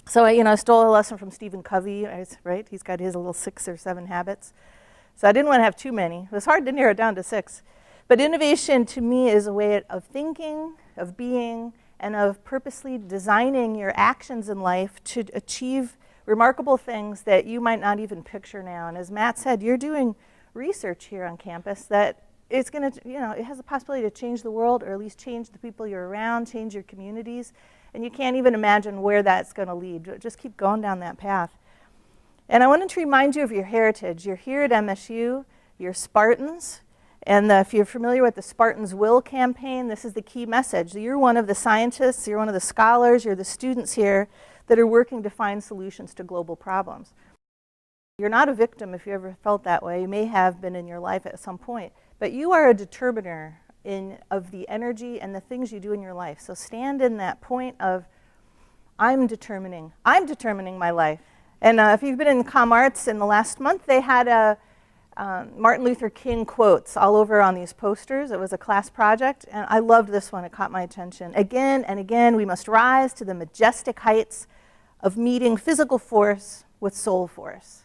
So I stole a lesson from Stephen Covey, right? He's got his little 6 or 7 habits. So I didn't want to have too many. It was hard to narrow it down to 6. But innovation to me is a way of thinking, of being, and of purposely designing your actions in life to achieve remarkable things that you might not even picture now. And as Matt said, you're doing research here on campus that it's going to, it has the possibility to change the world, or at least change the people you're around, change your communities. And you can't even imagine where that's going to lead. Just keep going down that path. And I wanted to remind you of your heritage. You're here at MSU. You're Spartans. And if you're familiar with the Spartans Will campaign, this is the key message. You're one of the scientists, you're one of the scholars, you're the students here that are working to find solutions to global problems. You're not a victim if you ever felt that way. You may have been in your life at some point. But you are a determiner of the energy and the things you do in your life. So stand in that point of, I'm determining my life. And if you've been in Com Arts in the last month, they had Martin Luther King quotes all over on these posters. It was a class project, and I loved this one. It caught my attention. Again and again, we must rise to the majestic heights of meeting physical force with soul force.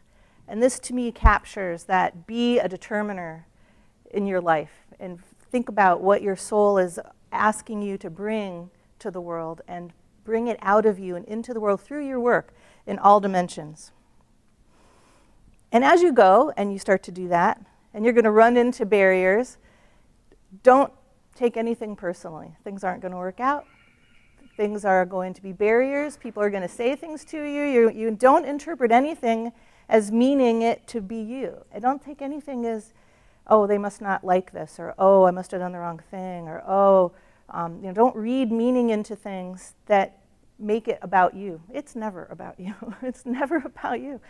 And this, to me, captures that be a determiner in your life, and think about what your soul is asking you to bring to the world, and bring it out of you and into the world through your work in all dimensions. And as you go and you start to do that, and you're going to run into barriers, don't take anything personally. Things aren't going to work out. Things are going to be barriers. People are going to say things to you. You don't interpret anything as meaning it to be you. And don't take anything as, oh, they must not like this, or oh, I must have done the wrong thing, or oh, don't read meaning into things that make it about you. It's never about you. It's never about you.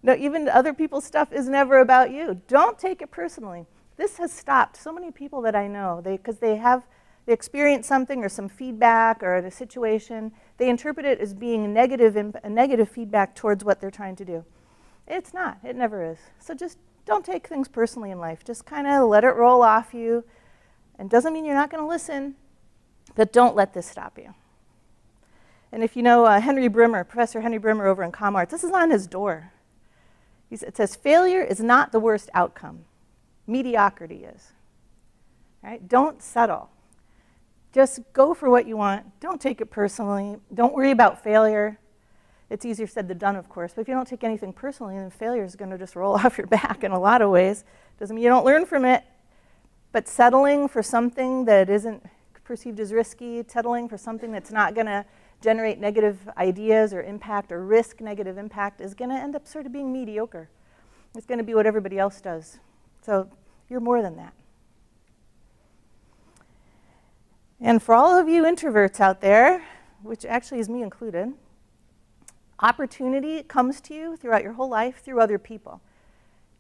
No, even other people's stuff is never about you. Don't take it personally. This has stopped so many people that I know, because they experience something or some feedback or a situation, they interpret it as being a negative feedback towards what they're trying to do. It's not. It never is. So just don't take things personally in life. Just kind of let it roll off you. And doesn't mean you're not going to listen, but don't let this stop you. And if you know Professor Henry Brimmer over in Com Arts, this is on his door. It says, failure is not the worst outcome. Mediocrity is. Right? Don't settle. Just go for what you want. Don't take it personally. Don't worry about failure. It's easier said than done, of course, but if you don't take anything personally, then failure is going to just roll off your back in a lot of ways. Doesn't mean you don't learn from it, but settling for something that isn't perceived as risky, settling for something that's not going to generate negative ideas or impact or risk negative impact is going to end up sort of being mediocre. It's going to be what everybody else does. So you're more than that. And for all of you introverts out there, which actually is me included, opportunity comes to you throughout your whole life through other people.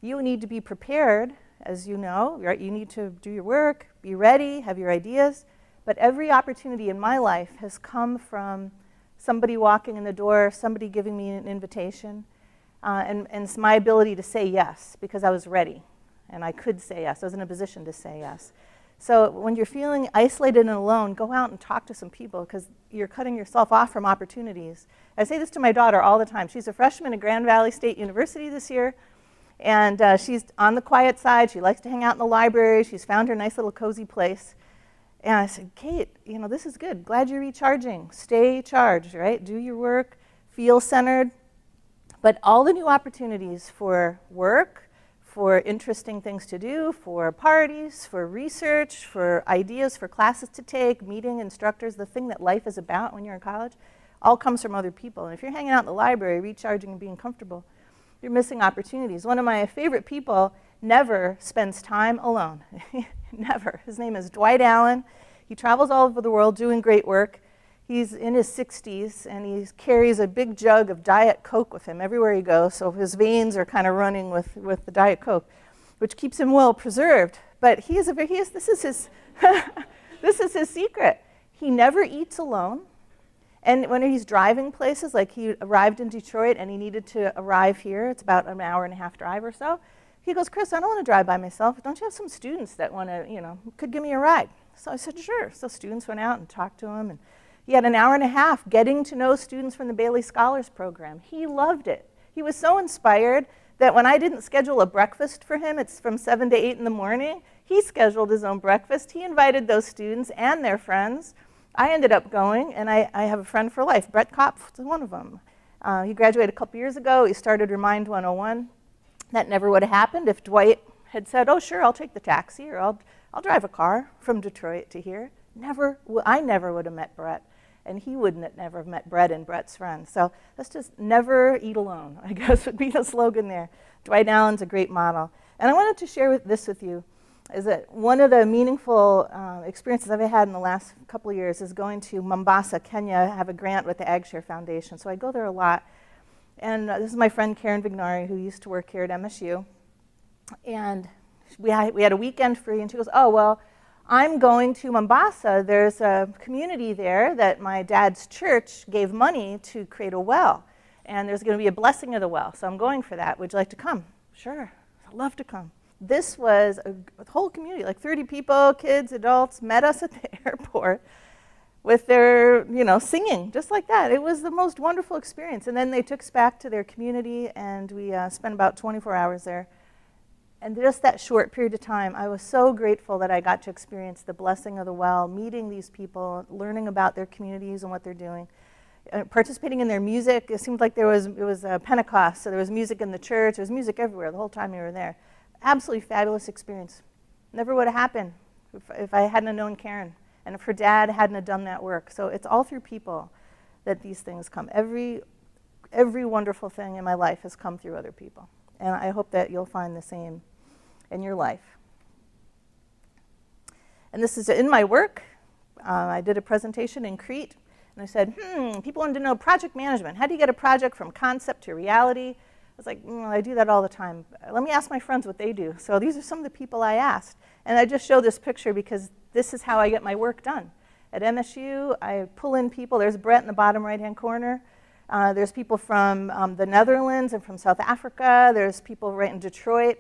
You need to be prepared, as you know, right? You need to do your work, be ready, have your ideas. But every opportunity in my life has come from somebody walking in the door, somebody giving me an invitation, and it's my ability to say yes because I was ready and I could say yes. I was in a position to say yes. So when you're feeling isolated and alone, go out and talk to some people because you're cutting yourself off from opportunities. I say this to my daughter all the time. She's a freshman at Grand Valley State University this year, and she's on the quiet side. She likes to hang out in the library. She's found her nice little cozy place. And I said, Kate, this is good. Glad you're recharging. Stay charged, right? Do your work, feel centered. But all the new opportunities for work, for interesting things to do, for parties, for research, for ideas, for classes to take, meeting instructors, the thing that life is about when you're in college, all comes from other people. And if you're hanging out in the library, recharging and being comfortable, you're missing opportunities. One of my favorite people never spends time alone. Never. His name is Dwight Allen. He travels all over the world doing great work. He's in his 60s, and he carries a big jug of Diet Coke with him everywhere he goes, so his veins are kind of running with the Diet Coke, which keeps him well preserved. But this is his this is his secret. He never eats alone. And when he's driving places, like he arrived in Detroit and he needed to arrive here, it's about an hour and a half drive or so, he goes, Chris, I don't want to drive by myself. Don't you have some students that want to, could give me a ride? So I said, sure. So students went out and talked to him, and He had an hour and a half getting to know students from the Bailey Scholars Program. He loved it. He was so inspired that when I didn't schedule a breakfast for him, it's from 7 to 8 in the morning, he scheduled his own breakfast. He invited those students and their friends. I ended up going, and I have a friend for life. Brett Kopf is one of them. He graduated a couple years ago. He started Remind 101. That never would have happened if Dwight had said, oh, sure, I'll take the taxi, or I'll drive a car from Detroit to here. I never would have met Brett, and he wouldn't never have met Brett and Brett's friends. So let's just never eat alone, I guess would be the slogan there. Dwight Allen's a great model. And I wanted to share this with you, is that one of the meaningful experiences I've had in the last couple of years is going to Mombasa, Kenya. I have a grant with the AgShare Foundation, so I go there a lot. And this is my friend Karen Vignari, who used to work here at MSU. And we had a weekend free, and she goes, oh, well, I'm going to Mombasa. There's a community there that my dad's church gave money to create a well. And there's going to be a blessing of the well, so I'm going for that. Would you like to come? Sure, I'd love to come. This was a whole community, like 30 people, kids, adults, met us at the airport with their, singing, just like that. It was the most wonderful experience. And then they took us back to their community, and we spent about 24 hours there. And just that short period of time, I was so grateful that I got to experience the blessing of the well, meeting these people, learning about their communities and what they're doing, participating in their music. It seemed like it was Pentecost, so there was music in the church. There was music everywhere the whole time we were there. Absolutely fabulous experience. Never would have happened if I hadn't known Karen and if her dad hadn't have done that work. So it's all through people that these things come. Every wonderful thing in my life has come through other people. And I hope that you'll find the same in your life. And this is in my work. I did a presentation in Crete, and I said, people wanted to know project management. How do you get a project from concept to reality? I was like, I do that all the time. Let me ask my friends what they do. So these are some of the people I asked. And I just show this picture because this is how I get my work done. At MSU, I pull in people. There's Brett in the bottom right-hand corner. There's people from the Netherlands and from South Africa. There's people right in Detroit,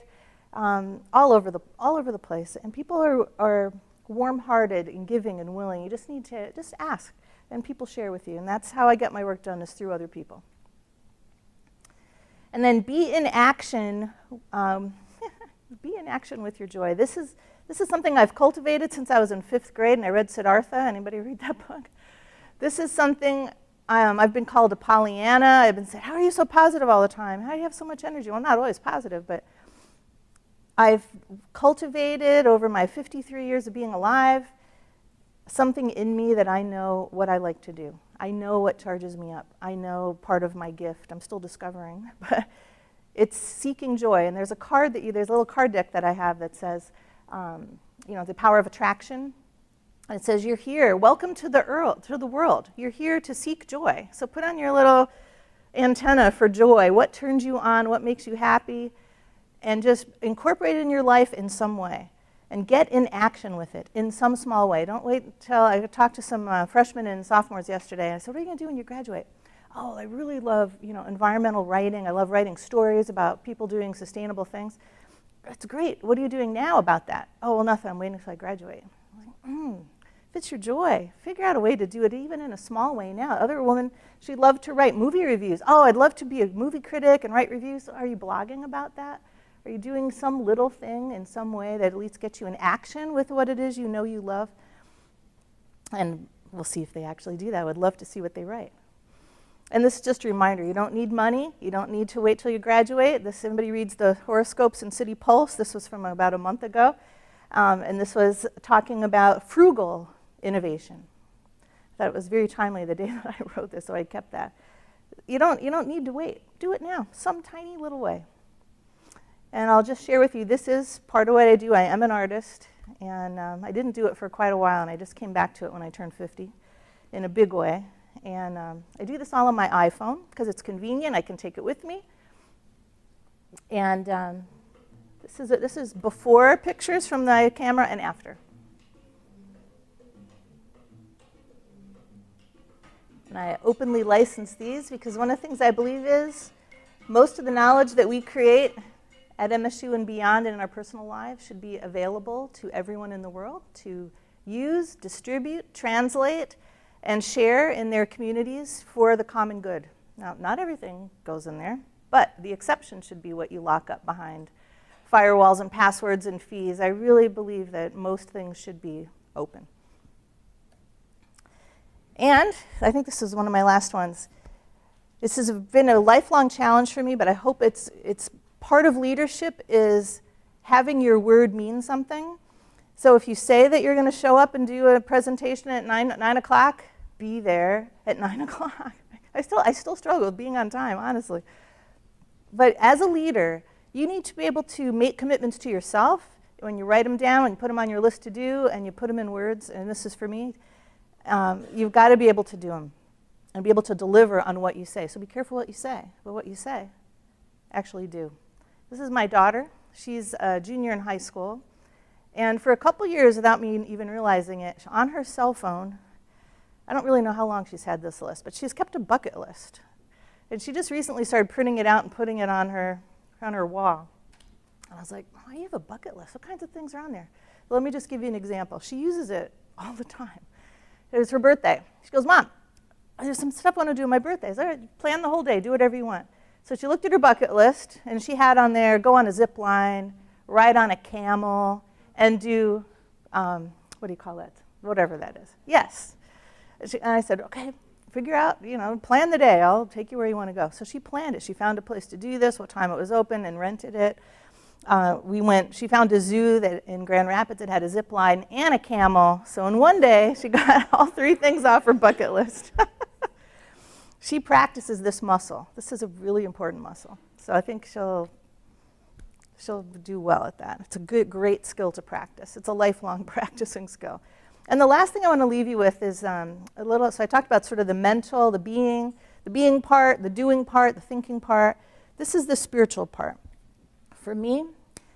all over the place. And people are warm-hearted and giving and willing. You just need to just ask, and people share with you. And that's how I get my work done, is through other people. And then be in action. Be in action with your joy. This is something I've cultivated since I was in 5th grade, and I read Siddhartha. Anybody read that book? This is something I've been called a Pollyanna. I've been said, how are you so positive all the time? How do you have so much energy? Well, not always positive, but I've cultivated over my 53 years of being alive something in me that I know what I like to do. I know what charges me up. I know part of my gift. I'm still discovering, but it's seeking joy. And there's a little card deck that I have that says, the power of attraction. And it says, you're here. Welcome to the world. You're here to seek joy. So put on your little antenna for joy. What turns you on? What makes you happy? And just incorporate it in your life in some way. And get in action with it in some small way. Don't wait until I talked to some freshmen and sophomores yesterday. And I said, what are you going to do when you graduate? Oh, I really love environmental writing. I love writing stories about people doing sustainable things. That's great. What are you doing now about that? Oh, well, nothing. I'm waiting until I graduate. I'm like, if it's your joy, figure out a way to do it even in a small way now. Other woman, she loved to write movie reviews. Oh, I'd love to be a movie critic and write reviews. Are you blogging about that? Are you doing some little thing in some way that at least gets you in action with what it is you know you love? And we'll see if they actually do that. I would love to see what they write. And this is just a reminder. You don't need money. You don't need to wait till you graduate. Somebody reads the horoscopes in City Pulse. This was from about a month ago. And this was talking about frugal innovation. I thought it was very timely the day that I wrote this, so I kept that. You don't need to wait. Do it now, some tiny little way. And I'll just share with you, this is part of what I do. I am an artist, and I didn't do it for quite a while, and I just came back to it when I turned 50 in a big way. And I do this all on my iPhone because it's convenient. I can take it with me. And this is before pictures from the camera and after. And I openly license these because one of the things I believe is most of the knowledge that we create at MSU and beyond and in our personal lives should be available to everyone in the world to use, distribute, translate, and share in their communities for the common good. Now, not everything goes in there, but the exception should be what you lock up behind firewalls and passwords and fees. I really believe that most things should be open. And I think this is one of my last ones. This has been a lifelong challenge for me, but I hope it's part of leadership is having your word mean something. So if you say that you're going to show up and do a presentation at 9 o'clock, be there at 9 o'clock. I still struggle with being on time, honestly. But as a leader, you need to be able to make commitments to yourself. When you write them down and you put them on your list to do and you put them in words, and this is for me, you've got to be able to do them and be able to deliver on what you say. So be careful what you say, but what you say, actually do. This is my daughter. She's a junior in high school. And for a couple years, without me even realizing it, on her cell phone, I don't really know how long she's had this list, but she's kept a bucket list. And she just recently started printing it out and putting it on her wall. And I was like, oh, you have a bucket list. What kinds of things are on there? Well, let me just give you an example. She uses it all the time. It was her birthday. She goes, Mom, there's some stuff I want to do on my birthday. I said, all right, plan the whole day. Do whatever you want. So she looked at her bucket list, and she had on there, go on a zip line, ride on a camel, and do, what do you call that? Whatever that is. Yes. And I said, okay, figure out, plan the day. I'll take you where you want to go. So she planned it. She found a place to do this, what time it was open, and rented it. She found a zoo that in Grand Rapids that had a zip line and a camel. So in one day, she got all 3 things off her bucket list. She practices this muscle. This is a really important muscle. So I think she'll do well at that. It's a great skill to practice. It's a lifelong practicing skill. And the last thing I want to leave you with is so I talked about sort of the mental, the being part, the doing part, the thinking part. This is the spiritual part. For me,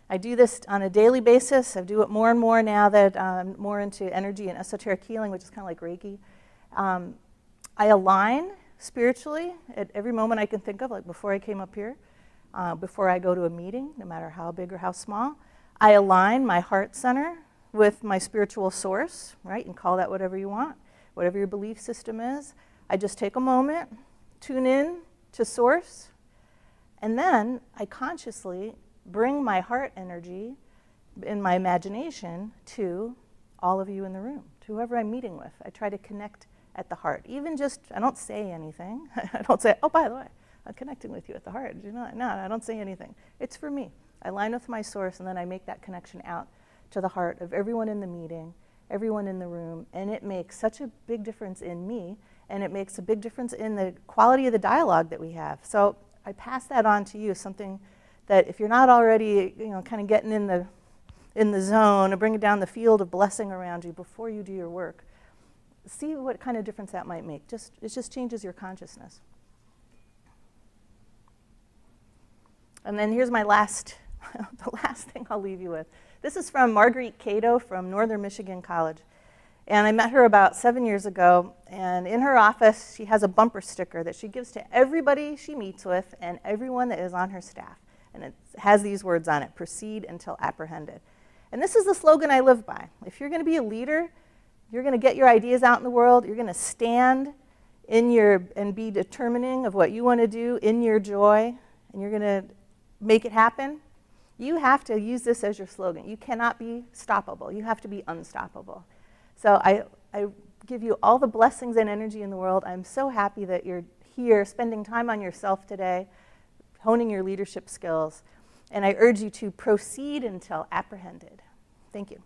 I do this on a daily basis. I do it more and more now that I'm more into energy and esoteric healing, which is kind of like Reiki. I align spiritually at every moment I can think of, like before I came up here, before I go to a meeting, no matter how big or how small. I align my heart center with my spiritual source, right? And call that whatever you want, whatever your belief system is. I just take a moment, tune in to source, and then I consciously bring my heart energy in my imagination to all of you in the room, to whoever I'm meeting with. I try to connect at the heart. Even just, I don't say anything. I don't say, oh, by the way, I'm connecting with you at the heart. No, I don't say anything. It's for me. I line with my source, and then I make that connection out to the heart of everyone in the meeting, everyone in the room, and it makes such a big difference in me, and it makes a big difference in the quality of the dialogue that we have. So I pass that on to you, something that if you're not already, kind of getting in the zone, or bringing down the field of blessing around you before you do your work, see what kind of difference that might make. It just changes your consciousness. And then here's my the last thing I'll leave you with. This is from Marguerite Cato from Northern Michigan College. And I met her about 7 years ago, and in her office, she has a bumper sticker that she gives to everybody she meets with and everyone that is on her staff. And it has these words on it: proceed until apprehended. And this is the slogan I live by. If you're going to be a leader, you're going to get your ideas out in the world, you're going to stand and be determining of what you want to do in your joy, and you're going to make it happen, you have to use this as your slogan. You cannot be stoppable. You have to be unstoppable. So I give you all the blessings and energy in the world. I'm so happy that you're here spending time on yourself today, honing your leadership skills, and I urge you to proceed until apprehended. Thank you.